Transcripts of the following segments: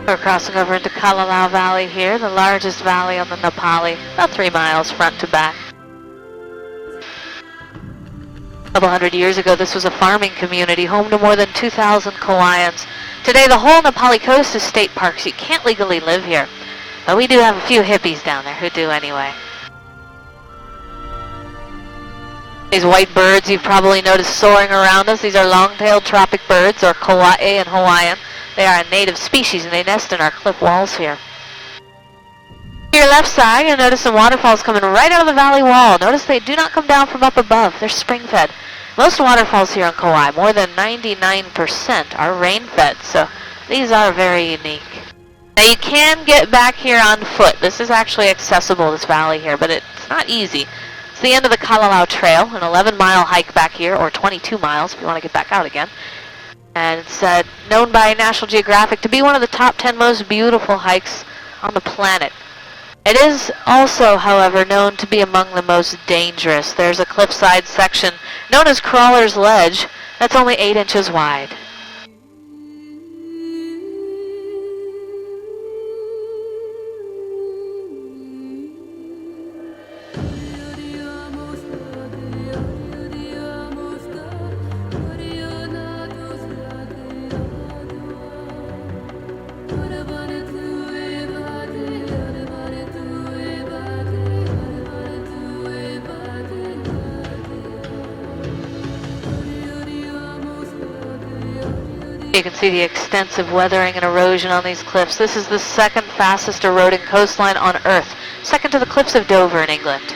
We're crossing over into Kalalau Valley here, the largest valley on the Nepali, about 3 miles front to back. A couple hundred years ago, this was a farming community, home to more than 2,000 Kauaians. Today, the whole Nepali coast is state parks. You can't legally live here, but we do have a few hippies down there who do anyway. These white birds you've probably noticed soaring around us, these are long-tailed tropic birds, or kauaiheli in Hawaiian. They are a native species and they nest in our cliff walls here. To your left side, you'll notice some waterfalls coming right out of the valley wall. Notice they do not come down from up above. They're spring-fed. Most waterfalls here on Kauai, more than 99%, are rain-fed, so these are very unique. Now you can get back here on foot. This is actually accessible, this valley here, but it's not easy. It's the end of the Kalalau Trail, an 11-mile hike back here, or 22 miles if you want to get back out again. And it's known by National Geographic to be one of the top 10 most beautiful hikes on the planet. It is also, however, known to be among the most dangerous. There's a cliffside section known as Crawler's Ledge that's only 8 inches wide. You can see the extensive weathering and erosion on these cliffs. This is the second fastest eroding coastline on Earth, second to the cliffs of Dover in England.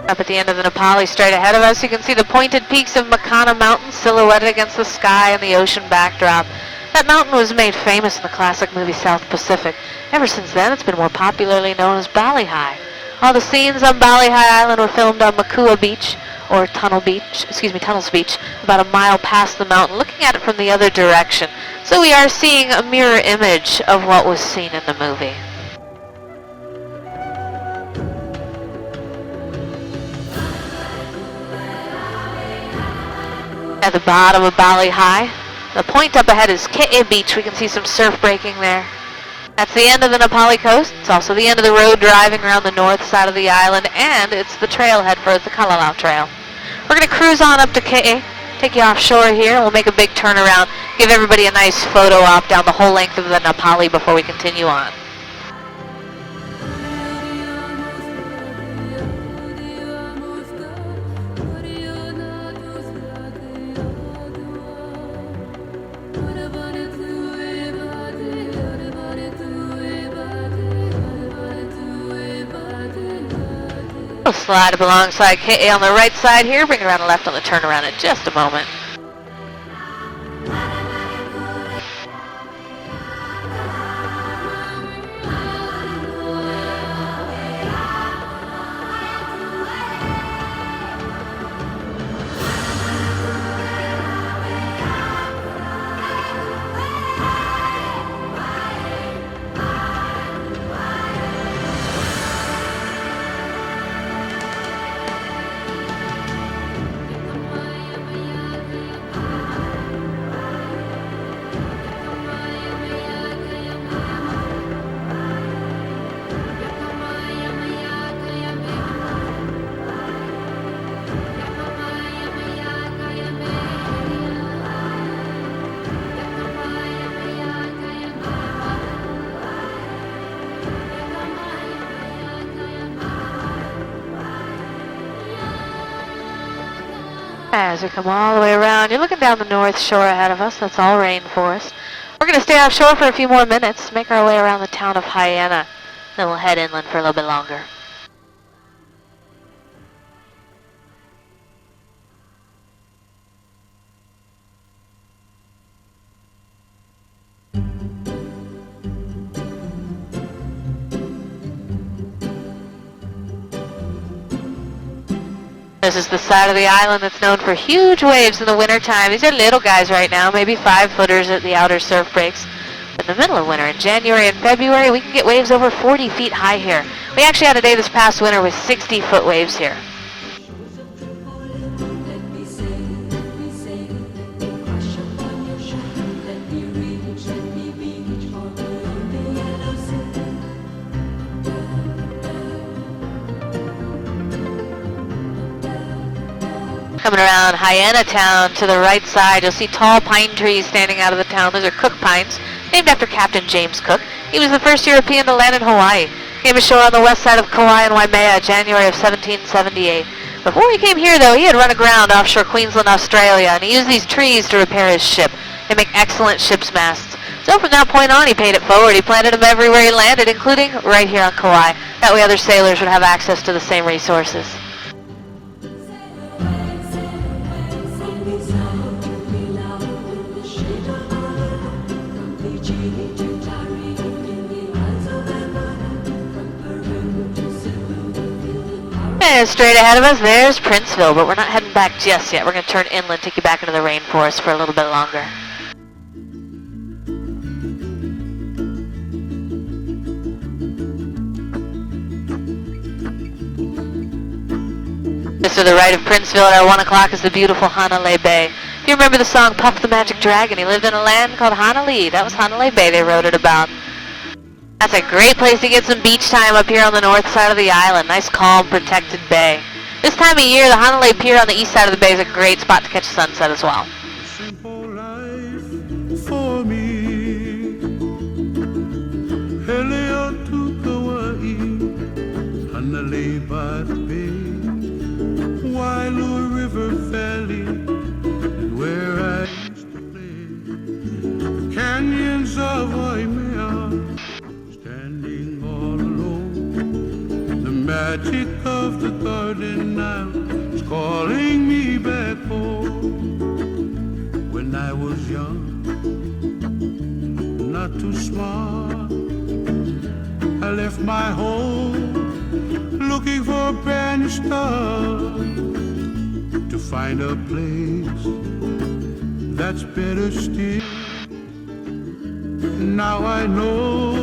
Up at the end of the Nepali, straight ahead of us, you can see the pointed peaks of Makana Mountain silhouetted against the sky and the ocean backdrop. That mountain was made famous in the classic movie South Pacific. Ever since then, it's been more popularly known as Bali High. All the scenes on Bali High Island were filmed on Makua Beach, or Tunnels Beach, about a mile past the mountain, looking at it from the other direction. So we are seeing a mirror image of what was seen in the movie. At the bottom of Bali High, the point up ahead is Ke'e Beach. We can see some surf breaking there. That's the end of the Nepali coast. It's also the end of the road driving around the north side of the island, and it's the trailhead for the Kalalau Trail. We're going to cruise on up to Ke'e, take you offshore here, and we'll make a big turnaround, give everybody a nice photo op down the whole length of the Nepali before we continue on. We'll slide up alongside Ke'e on the right side here, bring it around the left on the turnaround in just a moment. As we come all the way around, you're looking down the north shore ahead of us. That's all rainforest. We're going to stay offshore for a few more minutes, make our way around the town of Hyena. Then we'll head inland for a little bit longer. This is the side of the island that's known for huge waves in the wintertime. These are little guys right now, maybe 5-footers at the outer surf breaks. In the middle of winter, in January and February, we can get waves over 40 feet high here. We actually had a day this past winter with 60-foot waves here. Coming around Hyena Town to the right side, you'll see tall pine trees standing out of the town. Those are Cook Pines, named after Captain James Cook. He was the first European to land in Hawaii. Came ashore on the west side of Kauai and Waimea, January of 1778. Before he came here, though, he had run aground offshore Queensland, Australia, and he used these trees to repair his ship. They make excellent ship's masts. So from that point on, he paid it forward. He planted them everywhere he landed, including right here on Kauai. That way other sailors would have access to the same resources. And straight ahead of us, there's Princeville, but we're not heading back just yet. We're going to turn inland, take you back into the rainforest for a little bit longer. Just to the right of Princeville at our 1 o'clock is the beautiful Hanalei Bay. If you remember the song Puff the Magic Dragon, he lived in a land called Hanalei. That was Hanalei Bay they wrote it about. That's a great place to get some beach time up here on the north side of the island. Nice, calm, protected bay. This time of year, the Hanalei Pier on the east side of the bay is a great spot to catch sunset as well. Simple life for me. Helio to Kauai, Hanalei by the bay. Wailu River Valley is where I used to play. The canyons of Waimea, standing all alone. The magic of the garden now is calling me back home. When I was young, not too smart, I left my home looking for a brand new start, to find a place that's better still. Now I know